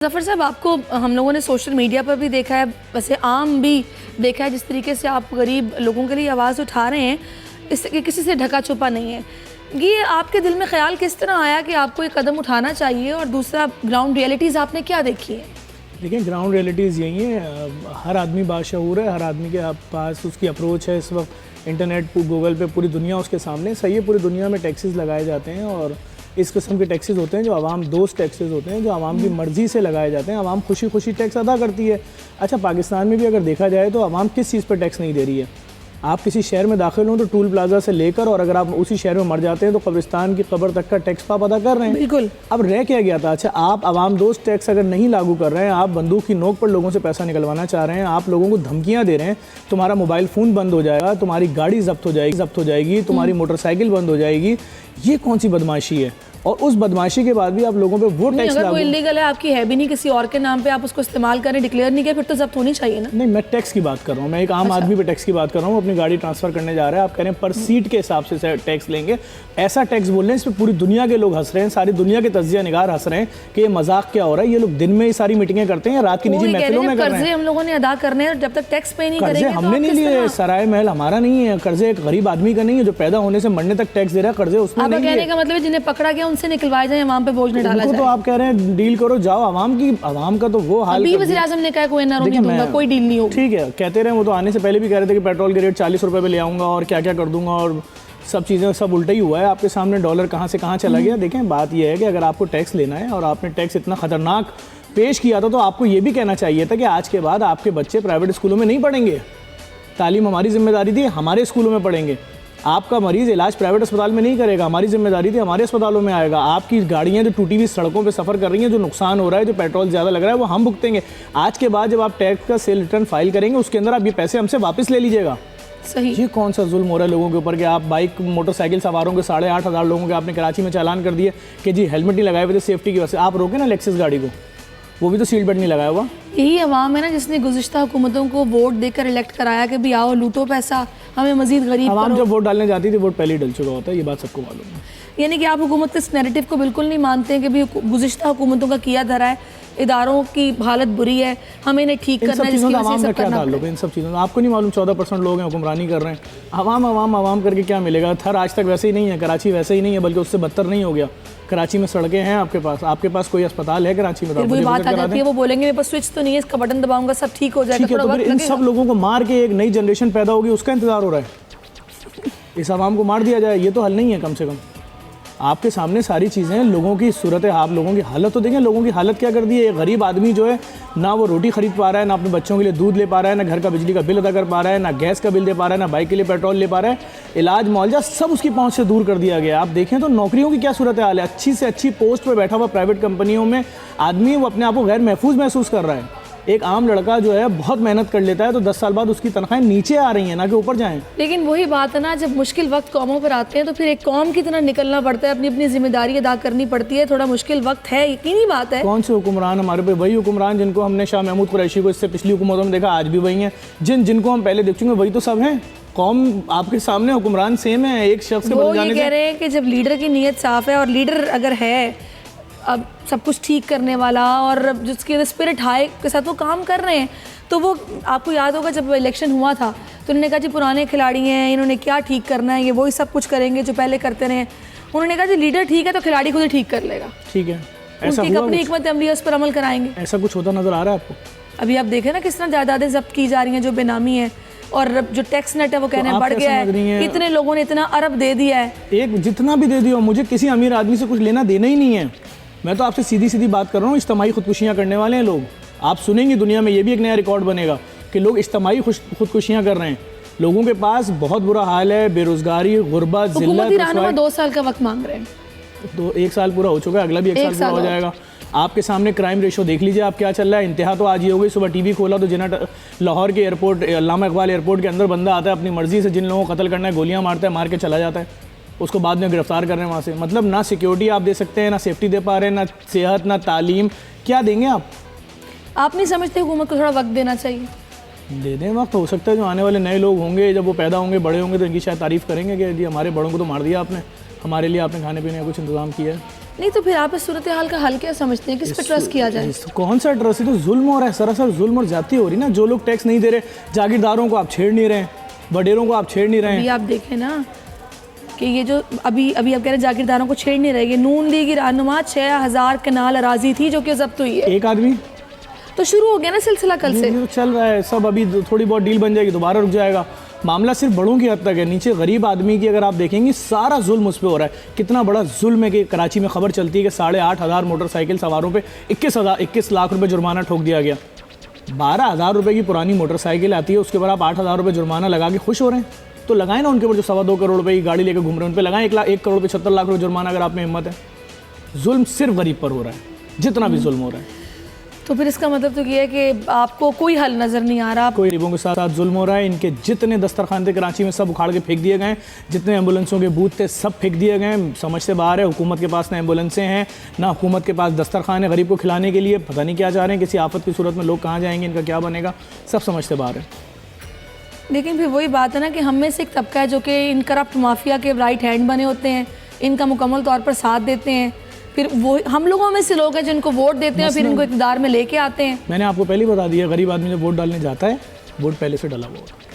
ज़फ़र साहब, आपको हम लोगों ने सोशल मीडिया पर भी देखा है, वैसे आम भी देखा है, जिस तरीके से आप गरीब लोगों के लिए आवाज़ उठा रहे हैं, इससे किसी से ढका छुपा नहीं है। ये आपके दिल में ख़्याल किस तरह आया कि आपको ये कदम उठाना चाहिए, और दूसरा ग्राउंड रियलिटीज़ आपने क्या देखी है? देखिए, ग्राउंड रियलिटीज़ यही है, हर आदमी बाशऊर है, हर आदमी के पास उसकी अप्रोच है। इस वक्त इंटरनेट गूगल पे पूरी दुनिया उसके सामने सही है। पूरी दुनिया में टैक्सेस लगाए जाते हैं और इस किस्म के टैक्सेस होते हैं जो आवाम दोस्त टैक्सेस होते हैं, जो आवाम की मर्ज़ी से लगाए जाते हैं। आवाम खुशी खुशी टैक्स अदा करती है। अच्छा, पाकिस्तान में भी अगर देखा जाए तो आवाम किस चीज़ पर टैक्स नहीं दे रही है। आप किसी शहर में दाखिल हों तो टूल प्लाजा से लेकर, और अगर आप उसी शहर में मर जाते हैं तो कब्रिस्तान की कब्र तक का टैक्स आप अदा कर रहे हैं। बिल्कुल। अब रह क्या गया था? अच्छा, आप आवाम दोस्त टैक्स अगर नहीं लागू कर रहे हैं, आप बंदूक की नोक पर लोगों से पैसा निकलवाना चाह रहे हैं, आप लोगों को धमकियां दे रहे हैं, तुम्हारा मोबाइल फ़ोन बंद हो जाएगा, तुम्हारी गाड़ी जब्त हो जाएगी, तुम्हारी मोटरसाइकिल बंद हो जाएगी, ये कौन सी बदमाशी है? और उस बदमाशी के बाद भी आप लोगों पे वो टैक्स अगर वो इलीगल है, आपकी है भी नहीं, किसी और के नाम पे आप उसको इस्तेमाल करें, डिक्लेयर नहीं किया, फिर तो जब्त होनी चाहिए ना। नहीं, मैं टैक्स की बात कर रहा हूँ, मैं एक आम आदमी पे टैक्स की बात कर रहा हूँ। अपनी गाड़ी ट्रांसफ़र करने जा रहे हैं, आप कह रहे हैं पर सीट के हिसाब से टैक्स लेंगे। ऐसा टैक्स बोल रहे हैं, इस पर पूरी दुनिया के लोग हंस रहे हैं, सारी दुनिया के तज्जिया निगार हंस रहे हैं कि ये मजाक क्या हो रहा है। ये लोग दिन में ही सारी मीटिंगें करते हैं, रात की निजी महफिलों में कर रहे हैं। हम लोगों ने अदा करने हैं, जब तक टैक्स पे नहीं करेंगे कर्जे हमने नहीं लिए, सराय महल हमारा नहीं है, कर्जे एक गरीब आदमी का नहीं है जो पैदा होने से मरने तक टैक्स दे रहा है, कर्जे उसमें नहीं है। कहने का मतलब जिन्हें पकड़ा गया उनसे निकलवाए जाए, आवाम पे बोझ न डाला जाए। तो आप कह रहे हैं डील करो, जाओ। आवाम का तो वो हाल, अभी वज़ीर-ए-आज़म ने कहा कोई एनआरओ नहीं दूंगा, कोई डील नहीं होगी। ठीक है, कहते रहे, वो तो आने से पहले भी कह रहे थे कि पेट्रोल के रेट 40 रुपए पे ले आऊंगा और क्या क्या कर दूंगा, और सब चीज़ें सब उल्टा ही हुआ है। आपके सामने डॉलर कहाँ से कहाँ चला गया। देखें, बात यह है कि अगर आपको टैक्स लेना है और आपने टैक्स इतना ख़तरनाक पेश किया था, तो आपको ये भी कहना चाहिए था कि आज के बाद आपके बच्चे प्राइवेट स्कूलों में नहीं पढ़ेंगे, तालीम हमारी जिम्मेदारी थी, हमारे स्कूलों में पढ़ेंगे। आपका मरीज़ इलाज प्राइवेट अस्पताल में नहीं करेगा, हमारी जिम्मेदारी थी, हमारे अस्पतालों में आएगा। आपकी गाड़ियाँ जो टूटी हुई सड़कों पे सफ़र कर रही हैं, जो नुकसान हो रहा है, जो पेट्रोल ज़्यादा लग रहा है, वो हम भुगतेंगे। आज के बाद जब आप टैक्स का सेल रिटर्न फाइल करेंगे, उसके अंदर आप ये पैसे हमसे वापस ले लीजिएगा। सही। ये कौन सा जुल्म हो रहा है लोगों के ऊपर कि आप बाइक मोटरसाइकिल सवारों के 8,500 लोगों के आपने कराची में चालान कर दिए कि जी हेलमेट नहीं लगाए हुए थे सेफ्टी की वजह से। आप रोके ना लेक्सस गाड़ी को, वो भी तो सीट बेल्ट नहीं लगाया हुआ। यही अवाम है ना जिसने गुज़िश्ता हुकूमतों को वोट देकर इलेक्ट कराया कि भी आओ लूटो पैसा, हमें मजीद गरीब अवाम जब वोट डालने जाती थी, वोट पहले ही डल चुका होता है, ये बात सबको मालूम है। यानी कि आप हुकूमत के इस नैरेटिव को बिल्कुल नहीं मानते हैं कि भी गुज़िश्ता हुकूमतों का किया धरा है, इदारों की हालत बुरी है, हमें इन्हें ठीक करना है, जिसकी वजह से सब करना पड़ेगा। इन सब चीज़ों में आपको नहीं मालूम 14% लोग हैं हुक्मरानी कर रहे हैं। आवाम करके क्या मिलेगा? थर आज तक वैसे ही नहीं है, कराची वैसे ही नहीं है, बल्कि उससे बदतर नहीं हो गया। कराची में सड़कें हैं आपके पास कोई अस्पताल है कराची में? वही बात आ जाती है, वो बोलेंगे मेरे पास स्विच तो नहीं है, इसका बटन दबाऊंगा सब ठीक हो जाएगा। ठीक है, तो फिर इन सब लोगों को मार के एक नई जनरेशन पैदा होगी, उसका इंतजार हो रहा है। इस आवाम को मार दिया जाए, ये तो हल नहीं है। कम से कम आपके सामने सारी चीज़ें, लोगों की सूरत है, आप लोगों की हालत तो देखें। लोगों की हालत क्या कर दी है। एक गरीब आदमी जो है, ना वो रोटी खरीद पा रहा है, ना अपने बच्चों के लिए दूध ले पा रहा है, ना घर का बिजली का बिल अदा कर पा रहा है, ना गैस का बिल दे पा रहा है, ना बाइक के लिए पेट्रोल ले पा रहा है। इलाज मुआवजा सब उसकी पहुंच से दूर कर दिया गया। आप देखें तो नौकरियों की क्या सूरत हाल है। अच्छी से अच्छी पोस्ट पर बैठा हुआ प्राइवेट कंपनियों में आदमी, वो अपने आप को गैर महफूज महसूस कर रहा है। एक आम लड़का जो है बहुत मेहनत कर लेता है, तो 10 साल बाद उसकी तनख्वाहें नीचे आ रही हैं, ना कि ऊपर जाएं। लेकिन वही बात है ना, जब मुश्किल वक्त कौमों पर आते हैं तो फिर एक कौम की तरह निकलना पड़ता है, अपनी अपनी जिम्मेदारी अदा करनी पड़ती है। थोड़ा मुश्किल वक्त है, यकीनी बात है। कौन से हुक्मरान हमारे पे? वही हुक्मरान जिनको हमने शाह महमूद कुरैशी को इससे पिछली हुकूमतों में देखा, आज भी वही हैं। जिनको हम पहले देख चुके, वही तो सब हैं। कौम आपके सामने, हुक्मरान सेम है। एक शख्स के बदल जाने से, कह रहे हैं कि जब लीडर की नीयत साफ है, और लीडर अगर है अब सब कुछ ठीक करने वाला, और जिसके स्पिरिट हाई के साथ वो काम कर रहे हैं, तो वो आपको याद होगा जब इलेक्शन हुआ था तो उन्होंने कहा जी पुराने खिलाड़ी हैं, इन्होंने क्या ठीक करना है, ये वही सब कुछ करेंगे जो पहले करते रहे। उन्होंने कहा जी लीडर ठीक है तो खिलाड़ी खुद ही ठीक कर लेगा। ठीक है, ऐसा उनकी अपनी हिकमत अमली है, उस पर अमल कराएंगे। ऐसा कुछ होता नजर आ रहा है आपको? अभी आप देखें ना किस तरह जायदादें जब्त की जा रही हैं जो बेनामी है, और जो टैक्स नेट है वो कहने बढ़ गया है। इतने लोगों ने इतना अरब दे दिया है। एक जितना भी दे दिया, मुझे किसी अमीर आदमी से कुछ लेना देना ही नहीं है। मैं तो आपसे सीधी सीधी बात कर रहा हूँ। इज्तिमाई खुदकुशियाँ करने वाले हैं लोग। आप सुनेंगे दुनिया में ये भी एक नया रिकॉर्ड बनेगा कि लोग इज्तिमाई खुदकुशियाँ कर रहे हैं। लोगों के पास बहुत बुरा हाल है, बेरोजगारी, गुर्बत, जिल्लत। 2 साल का वक्त मांग रहे हैं। तो 1 साल पूरा हो चुका है, अगला भी 1 साल पूरा हो जाएगा। आपके सामने क्राइम रेशो देख लीजिए आप क्या चल रहा है। इंतहा तो आज ही हो गई। सुबह टीवी खोला तो जिन्ना लाहौर के एयरपोर्ट, अल्लामा इकबाल एयरपोर्ट के अंदर बंदा आता है, अपनी मर्जी से जिन लोगों को कत्ल करना है गोलियाँ मारता है, मार के चला जाता है, उसको बाद में गिरफ्तार कर रहे हैं वहाँ से। मतलब ना सिक्योरिटी आप दे सकते हैं, ना सेफ्टी दे पा रहे हैं, ना सेहत, ना तालीम। क्या देंगे आप नहीं समझते हुकूमत को थोड़ा वक्त देना चाहिए? दे दें वक्त। हो सकता है जो आने वाले नए लोग होंगे, जब वो पैदा होंगे, बड़े होंगे, तो इनकी शायद तारीफ़ करेंगे कि जी हमारे बड़ों को तो मार दिया आपने, हमारे लिए आपने खाने पीने का कुछ इंतज़ाम किया है। नहीं तो फिर आप इस सूरत हाल का हल क्या समझते हैं, किस पे ट्रस्ट किया जाए? तो कौन सा ट्रस्ट है? तो जुल्म हो रहा है, सरासर जुल्म और ज्यादती हो रही ना। जो लोग टैक्स नहीं दे रहे, जागीरदारों को आप छेड़ नहीं रहे, वडेरों को आप छेड़ नहीं रहे अभी हैं। आप देखें ना कि ये जो अभी अभी आप कह रहे हैं जागीरदारों को छेड़ नहीं रहेगी, नून लीग की रहनुमा 6000 कनाल अराजी थी जो कि जब्त हुई है। एक आदमी तो शुरू हो गया ना सिलसिला कल से। ये तो चल रहा है सब, अभी थोड़ी बहुत डील बन जाएगी दोबारा रुक जाएगा। मामला सिर्फ बड़ों की हद तक है, नीचे गरीब आदमी की अगर आप देखेंगे सारा जुल्म उस पर हो रहा है। कितना बड़ा जुल्म है कि कराची में खबर चलती है कि 8,500 मोटरसाइकिल सवारों पे 21 लाख रुपए जुर्माना ठोक दिया गया। 12,000 रुपये की पुरानी मोटरसाइकिल आती है, उसके बाद आप 8,000 रुपये जुर्माना लगा के खुश हो रहे हैं? तो लगाएं ना उनके ऊपर जो 2.25 करोड़ रुपए की गाड़ी लेकर घूम रहे हैं, उन पर लगाएं 1 करोड़ 75 लाख रुपये जुर्माना अगर आप में हिम्मत है। जुल्म सिर्फ गरीब पर हो रहा है, जितना भी जुल्म हो रहा है। तो फिर इसका मतलब तो ये है कि आपको कोई हल नज़र नहीं आ रहा। कोई गरीबों के साथ जुल्म हो रहा है। इनके जितने दस्तरखान थे कराची में सब उखाड़ के फेंक दिए गए, जितने एम्बुलेंसों के बूथ थे सब फेंक दिए गए। समझ से बाहर है, हुकूमत के पास ना एम्बुलेंसें हैं ना हुकूमत के पास दस्तरखान है गरीब को खिलाने के लिए। पता नहीं क्या चाह रहे हैं, किसी आफत की सूरत में लोग कहाँ जाएंगे, इनका क्या बनेगा, सब समझ से बाहर है। लेकिन फिर वही बात है ना कि हम में से एक तबका है जो कि इन करप्ट माफिया के राइट हैंड बने होते हैं, इनका मुकम्मल तौर पर साथ देते हैं। फिर वो हम लोगों में से लोग हैं जिनको वोट देते हैं, फिर इनको इक़्तिदार में लेके आते हैं। मैंने आपको पहले ही बता दिया, गरीब आदमी जब वोट डालने जाता है, वोट पहले से डला हुआ होता है।